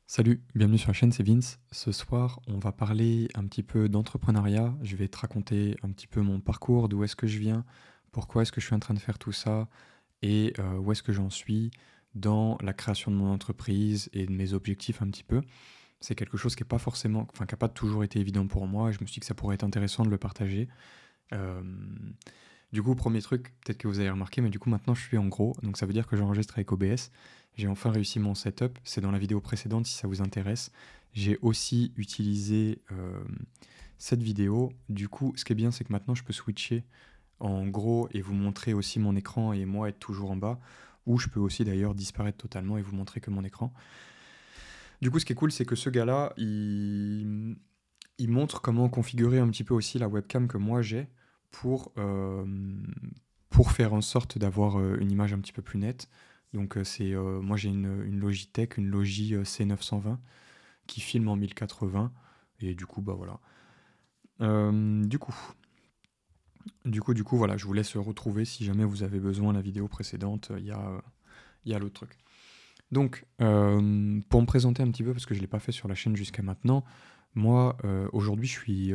Salut, bienvenue sur la chaîne, c'est Vince. Ce soir, on va parler un petit peu d'entrepreneuriat. Je vais te raconter un petit peu mon parcours, d'où est-ce que je viens, pourquoi est-ce que je suis en train de faire tout ça et où est-ce que j'en suis dans la création de mon entreprise et de mes objectifs un petit peu. C'est quelque chose qui est pas forcément, enfin qui n'a pas toujours été évident pour moi et je me suis dit que ça pourrait être intéressant de le partager. Euh, du coup, premier truc, peut-être que vous avez remarqué, mais du coup maintenant je suis en gros, donc ça veut dire que j'enregistre avec OBS. J'ai enfin réussi mon setup, c'est dans la vidéo précédente si ça vous intéresse. J'ai aussi utilisé cette vidéo. Du coup, ce qui est bien, c'est que maintenant je peux switcher en gros et vous montrer aussi mon écran et moi être toujours en bas. Ou je peux aussi d'ailleurs disparaître totalement et vous montrer que mon écran. Du coup, ce qui est cool, c'est que ce gars-là, il montre comment configurer un petit peu aussi la webcam que moi j'ai pour, euh, pour faire en sorte d'avoir une image un petit peu plus nette. Donc moi j'ai une Logitech, une Logi C920 qui filme en 1080 et du coup bah voilà. Euh, du coup, du coup voilà, je vous laisse retrouver si jamais vous avez besoin la vidéo précédente, il y a l'autre truc. Donc pour me présenter un petit peu parce que je l'ai pas fait sur la chaîne jusqu'à maintenant, moi aujourd'hui je suis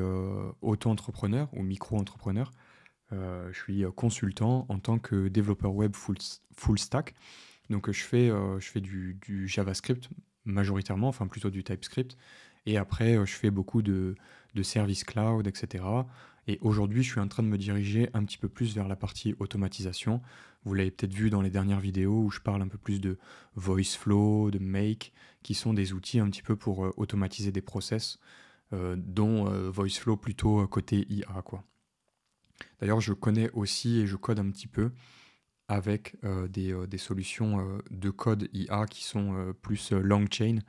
auto-entrepreneur ou micro-entrepreneur. Je suis consultant en tant que développeur web full stack. Donc je fais du JavaScript majoritairement, enfin plutôt du TypeScript. Et après, je fais beaucoup de services cloud, etc. Et aujourd'hui, je suis en train de me diriger un petit peu plus vers la partie automatisation. Vous l'avez peut-être vu dans les dernières vidéos où je parle un peu plus de VoiceFlow, de Make, qui sont des outils un petit peu pour automatiser des process, dont VoiceFlow plutôt côté IA, quoi. D'ailleurs, je connais aussi et je code un petit peu avec des solutions de code IA qui sont plus LangChain,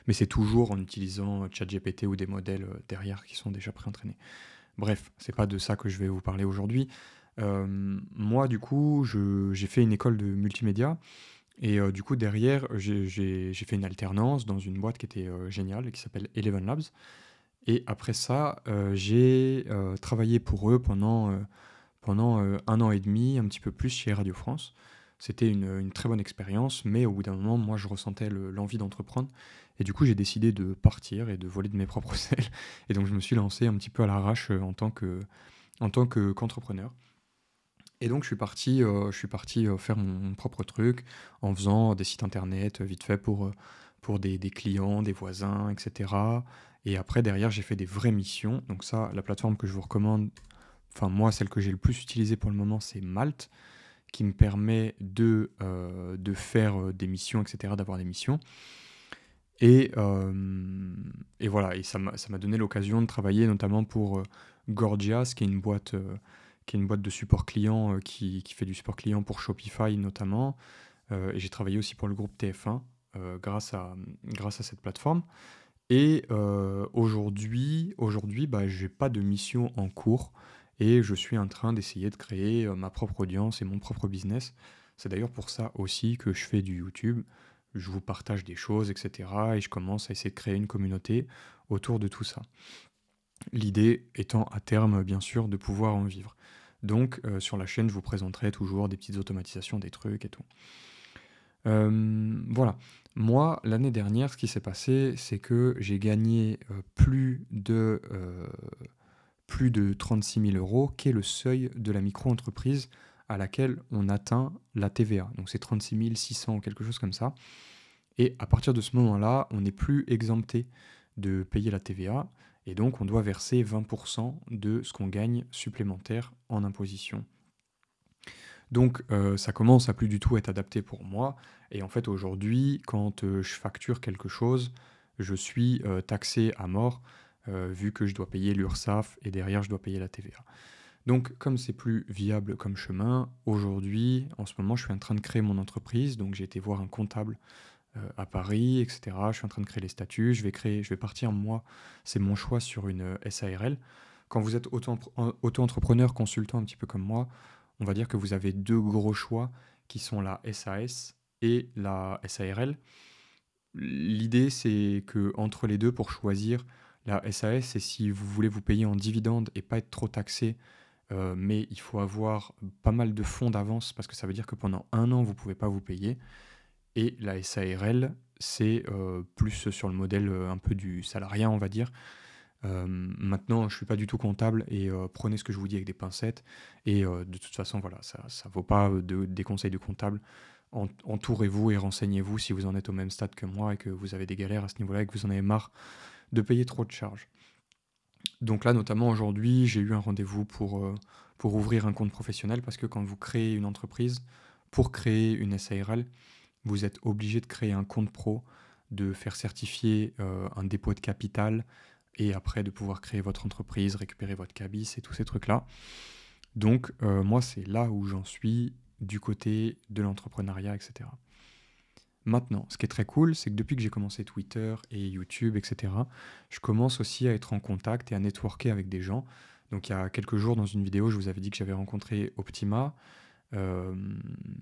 mais c'est toujours en utilisant ChatGPT ou des modèles derrière qui sont déjà pré-entraînés. Bref, c'est pas de ça que je vais vous parler aujourd'hui. Moi, du coup, j'ai fait une école de multimédia et du coup, derrière, j'ai fait une alternance dans une boîte qui était géniale et qui s'appelle Eleven Labs. Et après ça, j'ai travaillé pour eux pendant 1 an et demi, un petit peu plus chez Radio France. C'était une très bonne expérience, mais au bout d'un moment, moi, je ressentais l'envie d'entreprendre. Et du coup, j'ai décidé de partir et de voler de mes propres ailes. Et donc, je me suis lancé un petit peu à l'arrache qu'entrepreneur. Et donc, je suis parti faire mon propre truc en faisant des sites internet vite fait pour des clients, des voisins, etc. Et après, derrière, j'ai fait des vraies missions. Donc ça, la plateforme que je vous recommande, enfin moi, celle que j'ai le plus utilisée pour le moment, c'est Malte, qui me permet de faire des missions, etc., d'avoir des missions. Et, euh, et voilà, et ça m'a donné l'occasion de travailler notamment pour Gorgias, qui est une boîte de support client qui fait du support client pour Shopify notamment. Et j'ai travaillé aussi pour le groupe TF1 grâce à cette plateforme. Et aujourd'hui, bah, j'ai pas de mission en cours et je suis en train d'essayer de créer ma propre audience et mon propre business. C'est d'ailleurs pour ça aussi que je fais du YouTube. Je vous partage des choses, etc. Et je commence à essayer de créer une communauté autour de tout ça. L'idée étant à terme, bien sûr, de pouvoir en vivre. Donc sur la chaîne, je vous présenterai toujours des petites automatisations, des trucs et tout. Voilà. Moi, l'année dernière, ce qui s'est passé, c'est que j'ai gagné plus de 36 000 euros, qui est le seuil de la micro-entreprise à laquelle on atteint la TVA. Donc c'est 36 600 ou quelque chose comme ça. Et à partir de ce moment-là, on n'est plus exempté de payer la TVA. Et donc on doit verser 20% de ce qu'on gagne supplémentaire en imposition. Donc ça commence à plus du tout être adapté pour moi. Et en fait aujourd'hui, quand je facture quelque chose, je suis taxé à mort, vu que je dois payer l'URSSAF et derrière je dois payer la TVA. Donc comme c'est plus viable comme chemin, aujourd'hui, en ce moment, je suis en train de créer mon entreprise. Donc j'ai été voir un comptable à Paris, etc. Je suis en train de créer les statuts. Je vais partir, moi, c'est mon choix sur une SARL. Quand vous êtes auto-entrepreneur, consultant un petit peu comme moi, on va dire que vous avez deux gros choix qui sont la SAS et la SARL. L'idée, c'est que entre les deux, pour choisir la SAS, c'est si vous voulez vous payer en dividende et pas être trop taxé, mais il faut avoir pas mal de fonds d'avance parce que ça veut dire que pendant 1 an, vous ne pouvez pas vous payer. Et la SARL, c'est plus sur le modèle un peu du salariat, on va dire. Maintenant, je ne suis pas du tout comptable et prenez ce que je vous dis avec des pincettes. Et de toute façon, voilà, ça ne vaut pas des conseils de comptable. Entourez-vous et renseignez-vous si vous en êtes au même stade que moi et que vous avez des galères à ce niveau-là et que vous en avez marre de payer trop de charges. Donc là, notamment aujourd'hui, j'ai eu un rendez-vous pour ouvrir un compte professionnel parce que quand vous créez une entreprise, pour créer une SARL, vous êtes obligé de créer un compte pro, de faire certifier un dépôt de capital et après de pouvoir créer votre entreprise, récupérer votre cabis et tous ces trucs-là. Donc moi, c'est là où j'en suis du côté de l'entrepreneuriat, etc. Maintenant, ce qui est très cool, c'est que depuis que j'ai commencé Twitter et YouTube, etc., je commence aussi à être en contact et à networker avec des gens. Donc il y a quelques jours, dans une vidéo, je vous avais dit que j'avais rencontré Optima. Euh,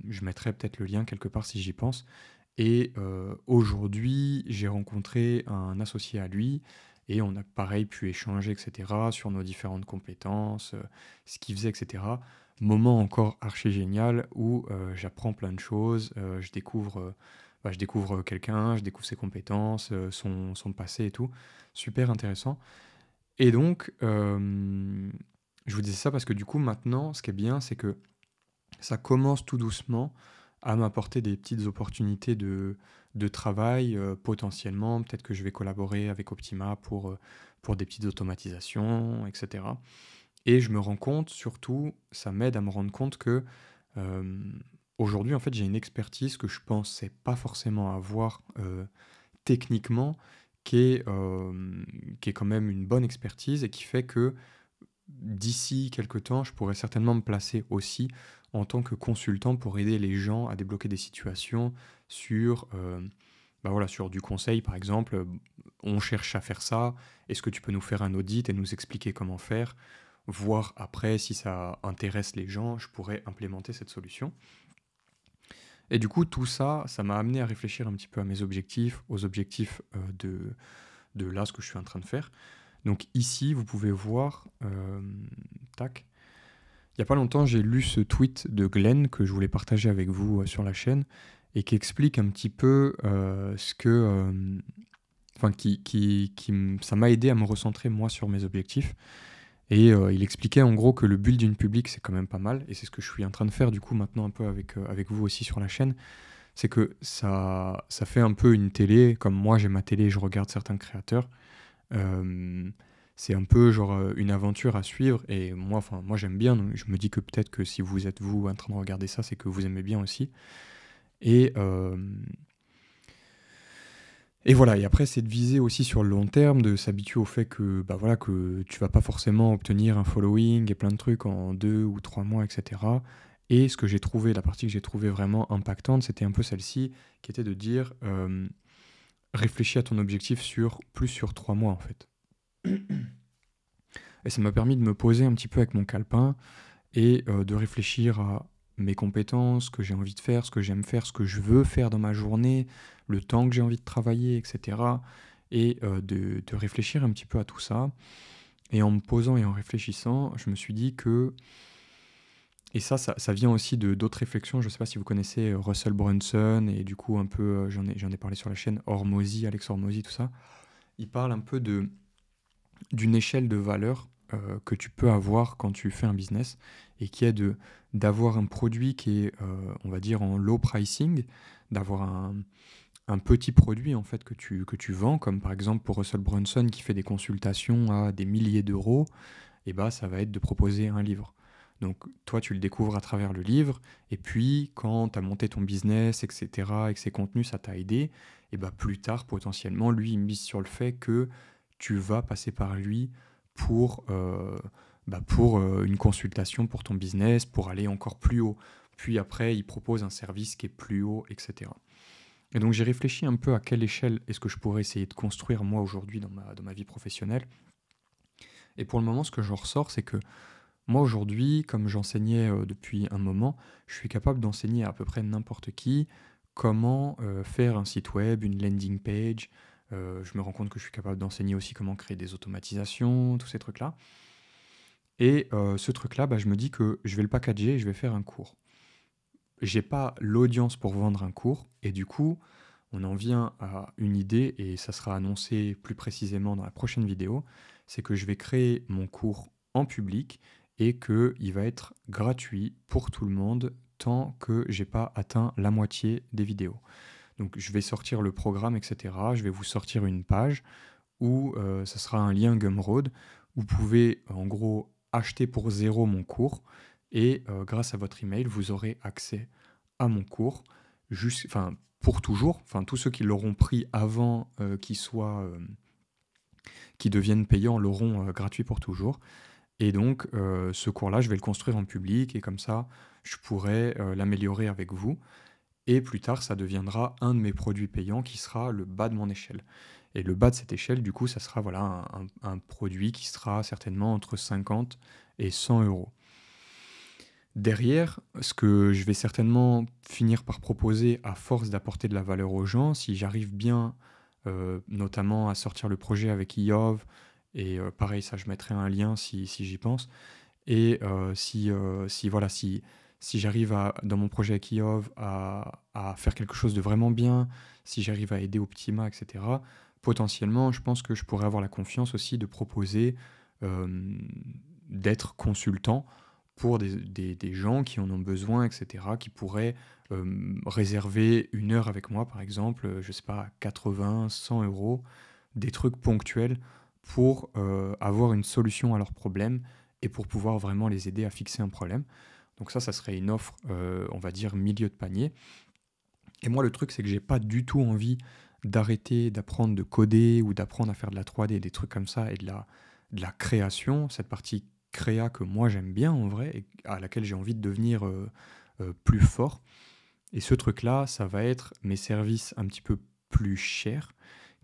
je mettrai peut-être le lien quelque part si j'y pense. Et aujourd'hui, j'ai rencontré un associé à lui et on a pareil pu échanger, etc., sur nos différentes compétences, ce qu'il faisait, etc. Moment encore archi génial où j'apprends plein de choses, je découvre quelqu'un, je découvre ses compétences, son passé et tout. Super intéressant. Et donc, je vous disais ça parce que du coup, maintenant, ce qui est bien, c'est que ça commence tout doucement à m'apporter des petites opportunités de travail, potentiellement. Peut-être que je vais collaborer avec Optima pour des petites automatisations, etc. Et je me rends compte, surtout, ça m'aide à me rendre compte que euh, aujourd'hui, en fait, j'ai une expertise que je pensais pas forcément avoir techniquement, qui est quand même une bonne expertise et qui fait que d'ici quelques temps, je pourrais certainement me placer aussi en tant que consultant pour aider les gens à débloquer des situations sur, voilà, sur du conseil, par exemple. On cherche à faire ça, est-ce que tu peux nous faire un audit et nous expliquer comment faire? Voir après si ça intéresse les gens, je pourrais implémenter cette solution. Et du coup, tout ça, ça m'a amené à réfléchir un petit peu à mes objectifs, aux objectifs de là, ce que je suis en train de faire. Donc ici, vous pouvez voir, tac, il n'y a pas longtemps, j'ai lu ce tweet de Glenn que je voulais partager avec vous sur la chaîne et qui explique un petit peu ce que, enfin, ça m'a aidé à me recentrer moi sur mes objectifs. Et il expliquait en gros que le build d'une public, c'est quand même pas mal, et c'est ce que je suis en train de faire du coup maintenant un peu avec vous aussi sur la chaîne, c'est que ça fait un peu une télé, comme moi j'ai ma télé et je regarde certains créateurs. Euh, c'est un peu genre une aventure à suivre et moi j'aime bien, donc je me dis que peut-être que si vous êtes vous en train de regarder ça, c'est que vous aimez bien aussi. Et, euh, et voilà, et après c'est de viser aussi sur le long terme, de s'habituer au fait que, bah voilà, que tu vas pas forcément obtenir un following et plein de trucs en 2 ou 3 mois, etc. Et ce que j'ai trouvé, la partie que j'ai trouvé vraiment impactante, c'était un peu celle-ci, qui était de dire réfléchis à ton objectif plus sur 3 mois en fait. Et ça m'a permis de me poser un petit peu avec mon calepin et de réfléchir à mes compétences, ce que j'ai envie de faire, ce que j'aime faire, ce que je veux faire dans ma journée, le temps que j'ai envie de travailler, etc. Et de réfléchir un petit peu à tout ça. Et en me posant et en réfléchissant, je me suis dit que... Et ça vient aussi de d'autres réflexions. Je ne sais pas si vous connaissez Russell Brunson et du coup un peu, j'en ai parlé sur la chaîne, Hormozy, Alex Hormozy, tout ça. Il parle un peu d'une échelle de valeur que tu peux avoir quand tu fais un business et qui est d'avoir un produit qui est, on va dire, en low pricing, d'avoir un petit produit en fait que tu vends, comme par exemple pour Russell Brunson qui fait des consultations à des milliers d'euros, et bah ça va être de proposer un livre. Donc toi tu le découvres à travers le livre, et puis quand tu as monté ton business, etc., et que ses contenus ça t'a aidé, et bah plus tard potentiellement lui il mise sur le fait que tu vas passer par lui pour, une consultation pour ton business, pour aller encore plus haut. Puis après, il propose un service qui est plus haut, etc. Et donc j'ai réfléchi un peu à quelle échelle est-ce que je pourrais essayer de construire moi aujourd'hui dans ma vie professionnelle. Et pour le moment, ce que je ressors, c'est que moi aujourd'hui, comme j'enseignais depuis un moment, je suis capable d'enseigner à peu près n'importe qui comment faire un site web, une landing page. Je me rends compte que je suis capable d'enseigner aussi comment créer des automatisations, tous ces trucs-là. Et ce truc-là, bah, je me dis que je vais le packager et je vais faire un cours. J'ai pas l'audience pour vendre un cours, et du coup, on en vient à une idée, et ça sera annoncé plus précisément dans la prochaine vidéo, c'est que je vais créer mon cours en public et qu'il va être gratuit pour tout le monde tant que j'ai pas atteint la moitié des vidéos. Donc je vais sortir le programme, etc. Je vais vous sortir une page où ça sera un lien Gumroad. Vous pouvez en gros acheter pour 0 mon cours et grâce à votre email, vous aurez accès à mon cours pour toujours. Enfin, tous ceux qui l'auront pris avant qui deviennent payants l'auront gratuit pour toujours. Et donc, ce cours-là, je vais le construire en public et comme ça, je pourrai l'améliorer avec vous. Et plus tard, ça deviendra un de mes produits payants qui sera le bas de mon échelle. Et le bas de cette échelle, du coup, ça sera voilà, un produit qui sera certainement entre 50 et 100 euros. Derrière, ce que je vais certainement finir par proposer à force d'apporter de la valeur aux gens, si j'arrive bien notamment à sortir le projet avec Iov, et pareil, ça je mettrai un lien si j'y pense, et si j'arrive dans mon projet avec Iov à faire quelque chose de vraiment bien, si j'arrive à aider Optima, etc., potentiellement, je pense que je pourrais avoir la confiance aussi de proposer euh, d'être consultant pour des gens qui en ont besoin, etc., qui pourraient réserver une heure avec moi, par exemple, je sais pas, 80, 100 euros, des trucs ponctuels pour avoir une solution à leurs problèmes et pour pouvoir vraiment les aider à fixer un problème. Donc ça serait une offre, on va dire, milieu de panier. Et moi, le truc, c'est que j'ai pas du tout envie d'arrêter d'apprendre de coder ou d'apprendre à faire de la 3D, des trucs comme ça, et de la création, cette partie créa que moi j'aime bien en vrai, et à laquelle j'ai envie de devenir plus fort. Et ce truc-là, ça va être mes services un petit peu plus chers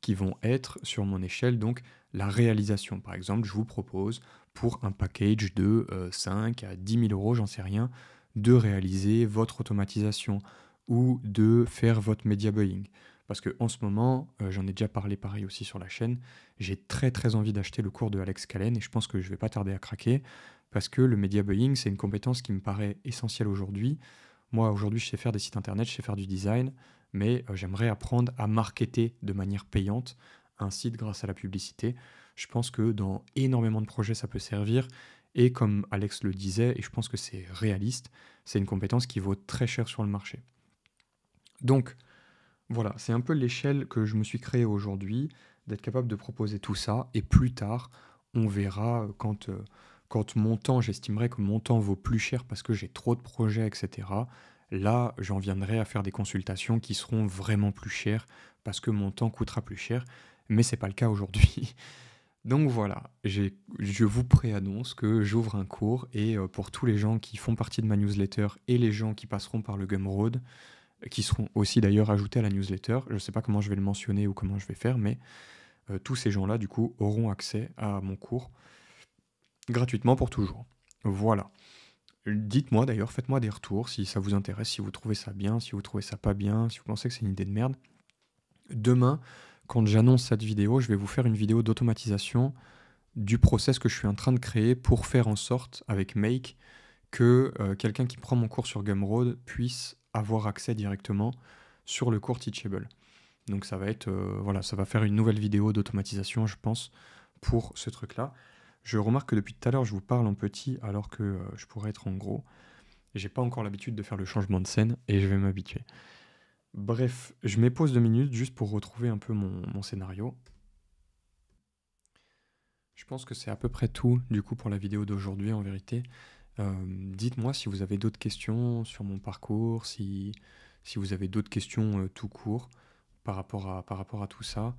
qui vont être sur mon échelle, donc la réalisation. Par exemple, je vous propose pour un package de 5 à 10 000 euros, j'en sais rien, de réaliser votre automatisation ou de faire votre media buying. Parce qu'en ce moment, j'en ai déjà parlé pareil aussi sur la chaîne, j'ai très très envie d'acheter le cours de Alex Callen et je pense que je ne vais pas tarder à craquer parce que le media buying, c'est une compétence qui me paraît essentielle aujourd'hui. Moi, aujourd'hui, je sais faire des sites internet, je sais faire du design, mais j'aimerais apprendre à marketer de manière payante un site grâce à la publicité. Je pense que dans énormément de projets, ça peut servir. Et comme Alex le disait, et je pense que c'est réaliste, c'est une compétence qui vaut très cher sur le marché. Donc, voilà, c'est un peu l'échelle que je me suis créée aujourd'hui, d'être capable de proposer tout ça. Et plus tard, on verra quand mon temps, j'estimerai que mon temps vaut plus cher parce que j'ai trop de projets, etc. Là, j'en viendrai à faire des consultations qui seront vraiment plus chères parce que mon temps coûtera plus cher. Mais c'est pas le cas aujourd'hui. Donc voilà, je vous préannonce que j'ouvre un cours et pour tous les gens qui font partie de ma newsletter et les gens qui passeront par le Gumroad, qui seront aussi d'ailleurs ajoutés à la newsletter. Je ne sais pas comment je vais le mentionner ou comment je vais faire, mais tous ces gens-là, du coup, auront accès à mon cours gratuitement pour toujours. Voilà. Dites-moi d'ailleurs, faites-moi des retours si ça vous intéresse, si vous trouvez ça bien, si vous trouvez ça pas bien, si vous pensez que c'est une idée de merde. Demain, quand j'annonce cette vidéo, je vais vous faire une vidéo d'automatisation du process que je suis en train de créer pour faire en sorte, avec Make, que quelqu'un qui prend mon cours sur Gumroad puisse avoir accès directement sur le cours Teachable. Donc ça va être, voilà, ça va faire une nouvelle vidéo d'automatisation, je pense, pour ce truc-là. Je remarque que depuis tout à l'heure, je vous parle en petit alors que je pourrais être en gros. J'ai pas encore l'habitude de faire le changement de scène et je vais m'habituer. Bref, je mets pause 2 minutes juste pour retrouver un peu mon scénario. Je pense que c'est à peu près tout du coup pour la vidéo d'aujourd'hui en vérité. Dites-moi si vous avez d'autres questions sur mon parcours, si vous avez d'autres questions tout court par rapport à tout ça.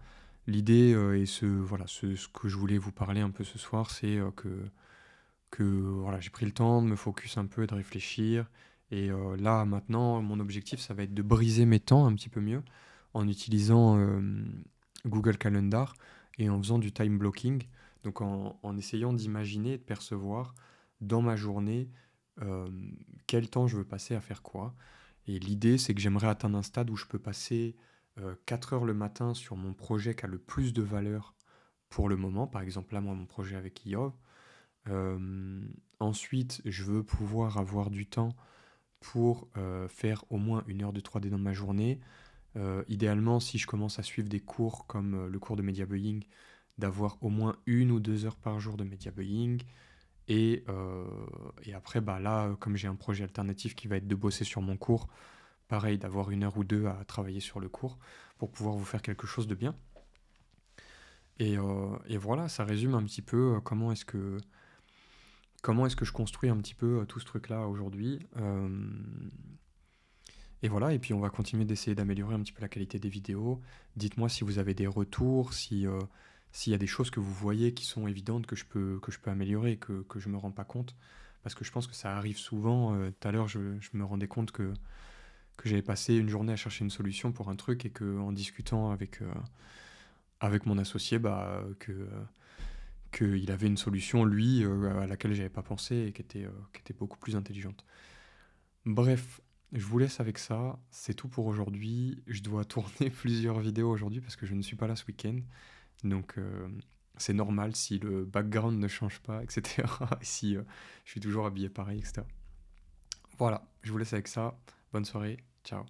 L'idée et ce que je voulais vous parler un peu ce soir, c'est que voilà, j'ai pris le temps de me focus un peu, de réfléchir. Et là, maintenant, mon objectif, ça va être de briser mes temps un petit peu mieux en utilisant Google Calendar et en faisant du time blocking. Donc en essayant d'imaginer et de percevoir dans ma journée euh, quel temps je veux passer à faire quoi. Et l'idée, c'est que j'aimerais atteindre un stade où je peux passer 4 heures le matin sur mon projet qui a le plus de valeur pour le moment. Par exemple, là, moi, mon projet avec Iov. Ensuite, je veux pouvoir avoir du temps pour faire au moins 1 heure de 3D dans ma journée, Idéalement, si je commence à suivre des cours comme le cours de media buying, d'avoir au moins 1 ou 2 heures par jour de media buying. Et après, bah là, comme j'ai un projet alternatif qui va être de bosser sur mon cours, pareil, d'avoir 1 heure ou 2 à travailler sur le cours pour pouvoir vous faire quelque chose de bien. Et voilà, ça résume un petit peu comment est-ce que je construis un petit peu tout ce truc-là aujourd'hui. Et voilà, et puis on va continuer d'essayer d'améliorer un petit peu la qualité des vidéos. Dites-moi si vous avez des retours, s'il y a des choses que vous voyez qui sont évidentes que je peux améliorer, que je me rends pas compte. Parce que je pense que ça arrive souvent. Tout à l'heure, je me rendais compte que j'avais passé une journée à chercher une solution pour un truc et qu'en discutant avec mon associé, qu'il avait une solution, lui, à laquelle j'avais pas pensé et qui était beaucoup plus intelligente. Bref, je vous laisse avec ça. C'est tout pour aujourd'hui. Je dois tourner plusieurs vidéos aujourd'hui parce que je ne suis pas là ce week-end. Donc, c'est normal si le background ne change pas, etc. Et si je suis toujours habillé pareil, etc. Voilà, je vous laisse avec ça. Bonne soirée. Ciao.